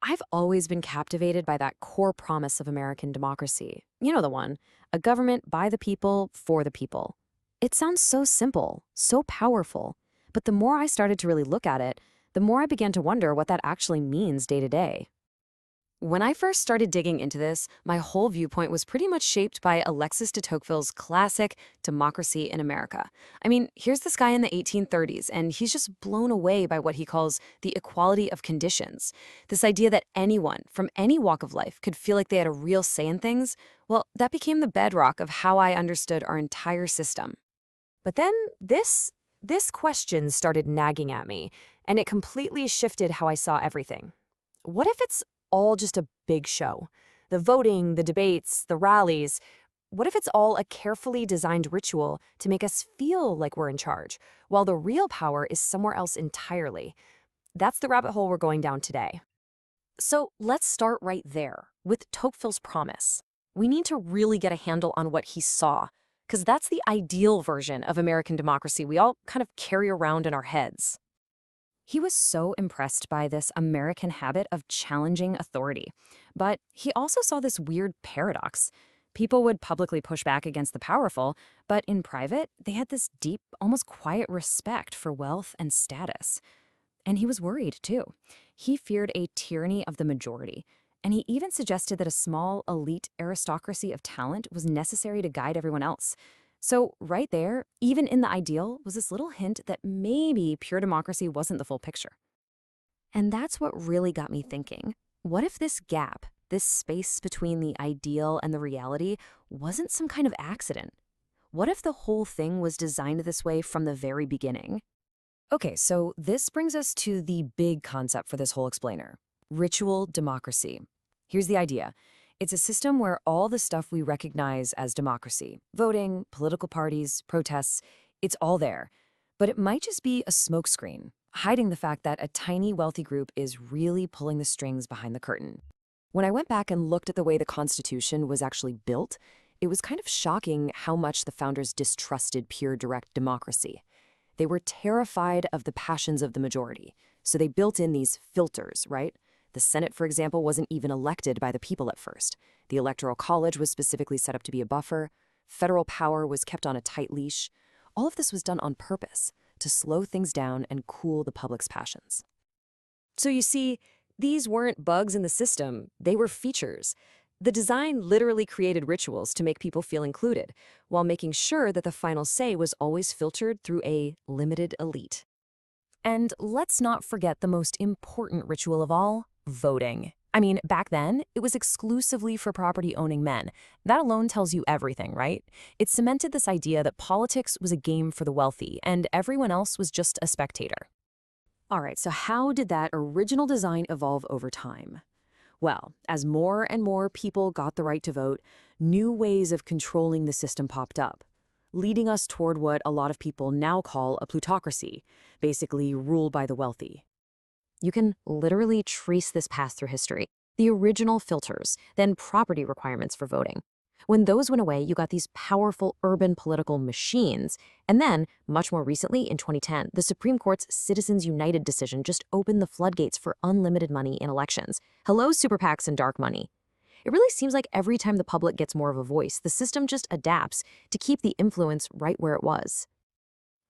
I've always been captivated by that core promise of American democracy. You know the one, a government by the people, for the people. It sounds so simple, so powerful. But the more I started to really look at it, the more I began to wonder what that actually means day to day. When I first started digging into this, my whole viewpoint was pretty much shaped by Alexis de Tocqueville's classic Democracy in America. I mean, here's this guy in the 1830s, and he's just blown away by what he calls the equality of conditions. This idea that anyone from any walk of life could feel like they had a real say in things, well, that became the bedrock of how I understood our entire system. But then this question started nagging at me, and it completely shifted how I saw everything. What if it's all just a big show? The voting, the debates, the rallies. What if it's all a carefully designed ritual to make us feel like we're in charge, while the real power is somewhere else entirely? That's the rabbit hole we're going down today. So let's start right there with Tocqueville's promise. We need to really get a handle on what he saw, because that's the ideal version of American democracy we all kind of carry around in our heads. He was so impressed by this American habit of challenging authority. But he also saw this weird paradox. People would publicly push back against the powerful, but in private, they had this deep, almost quiet respect for wealth and status. And he was worried, too. He feared a tyranny of the majority. And he even suggested that a small, elite aristocracy of talent was necessary to guide everyone else. So right there, even in the ideal, was this little hint that maybe pure democracy wasn't the full picture. And that's what really got me thinking. What if this gap, this space between the ideal and the reality, wasn't some kind of accident? What if the whole thing was designed this way from the very beginning? Okay, so this brings us to the big concept for this whole explainer: ritual democracy. Here's the idea. It's a system where all the stuff we recognize as democracy, voting, political parties, protests, it's all there. But it might just be a smokescreen, hiding the fact that a tiny wealthy group is really pulling the strings behind the curtain. When I went back and looked at the way the Constitution was actually built, it was kind of shocking how much the founders distrusted pure direct democracy. They were terrified of the passions of the majority, so they built in these filters, right? The Senate, for example, wasn't even elected by the people at first. The Electoral College was specifically set up to be a buffer. Federal power was kept on a tight leash. All of this was done on purpose, to slow things down and cool the public's passions. So you see, these weren't bugs in the system, they were features. The design literally created rituals to make people feel included, while making sure that the final say was always filtered through a limited elite. And let's not forget the most important ritual of all: voting. I mean, back then, it was exclusively for property-owning men. That alone tells you everything, right? It cemented this idea that politics was a game for the wealthy, and everyone else was just a spectator. All right, so how did that original design evolve over time? Well, as more and more people got the right to vote, new ways of controlling the system popped up, leading us toward what a lot of people now call a plutocracy, basically ruled by the wealthy. You can literally trace this path through history. The original filters, then property requirements for voting. When those went away, you got these powerful urban political machines. And then, much more recently, in 2010, the Supreme Court's Citizens United decision just opened the floodgates for unlimited money in elections. Hello, super PACs and dark money. It really seems like every time the public gets more of a voice, the system just adapts to keep the influence right where it was.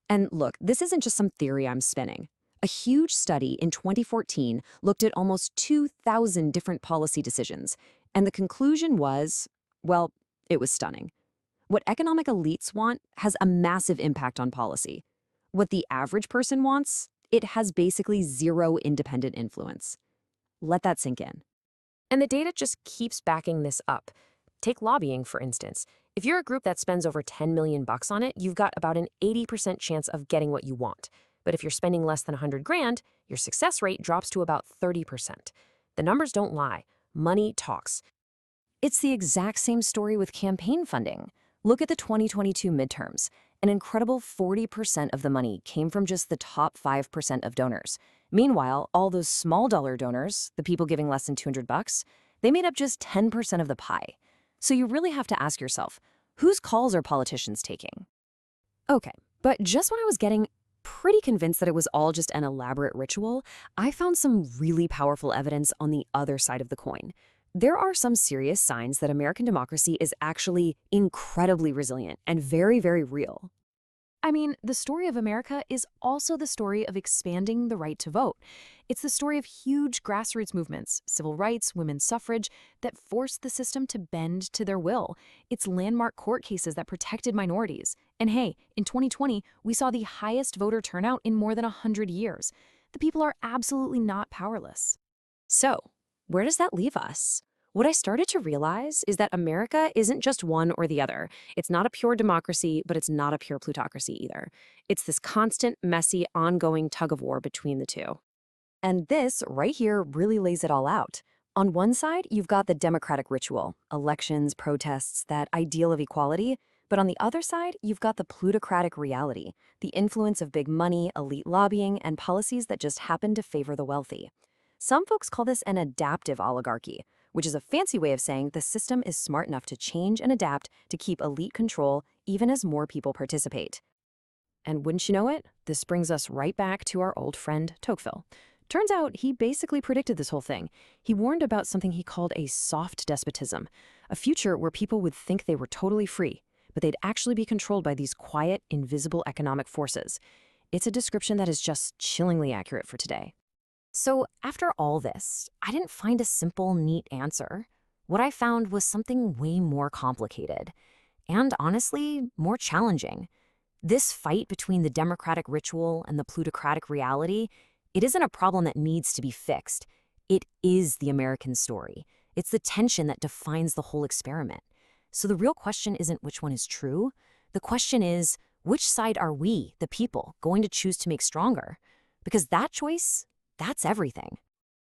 And look, this isn't just some theory I'm spinning. A huge study in 2014 looked at almost 2,000 different policy decisions, and the conclusion was, well, it was stunning. What economic elites want has a massive impact on policy. What the average person wants, it has basically zero independent influence. Let that sink in. And the data just keeps backing this up. Take lobbying, for instance. If you're a group that spends over 10 million bucks on it, you've got about an 80% chance of getting what you want. But if you're spending less than 100 grand, your success rate drops to about 30%. The numbers don't lie. Money talks. It's the exact same story with campaign funding. Look at the 2022 midterms. An incredible 40% of the money came from just the top 5% of donors. Meanwhile, all those small dollar donors, the people giving less than 200 bucks, they made up just 10% of the pie. So you really have to ask yourself, whose calls are politicians taking? Okay, but just when I was getting pretty convinced that it was all just an elaborate ritual, I found some really powerful evidence on the other side of the coin. There are some serious signs that American democracy is actually incredibly resilient and very, very real. I mean, the story of America is also the story of expanding the right to vote. It's the story of huge grassroots movements, civil rights, women's suffrage, that forced the system to bend to their will. It's landmark court cases that protected minorities. And hey, in 2020, we saw the highest voter turnout in more than 100 years. The people are absolutely not powerless. So, where does that leave us? What I started to realize is that America isn't just one or the other. It's not a pure democracy, but it's not a pure plutocracy either. It's this constant, messy, ongoing tug of war between the two. And this, right here, really lays it all out. On one side, you've got the democratic ritual, elections, protests, that ideal of equality. But on the other side, you've got the plutocratic reality, the influence of big money, elite lobbying, and policies that just happen to favor the wealthy. Some folks call this an adaptive oligarchy, which is a fancy way of saying the system is smart enough to change and adapt to keep elite control even as more people participate. And wouldn't you know it, this brings us right back to our old friend Tocqueville. Turns out he basically predicted this whole thing. He warned about something he called a soft despotism, a future where people would think they were totally free, but they'd actually be controlled by these quiet, invisible economic forces. It's a description that is just chillingly accurate for today. So after all this, I didn't find a simple, neat answer. What I found was something way more complicated and, honestly, more challenging. This fight between the democratic ritual and the plutocratic reality, it isn't a problem that needs to be fixed. It is the American story. It's the tension that defines the whole experiment. So the real question isn't which one is true. The question is, which side are we, the people, going to choose to make stronger? Because that choice, that's everything.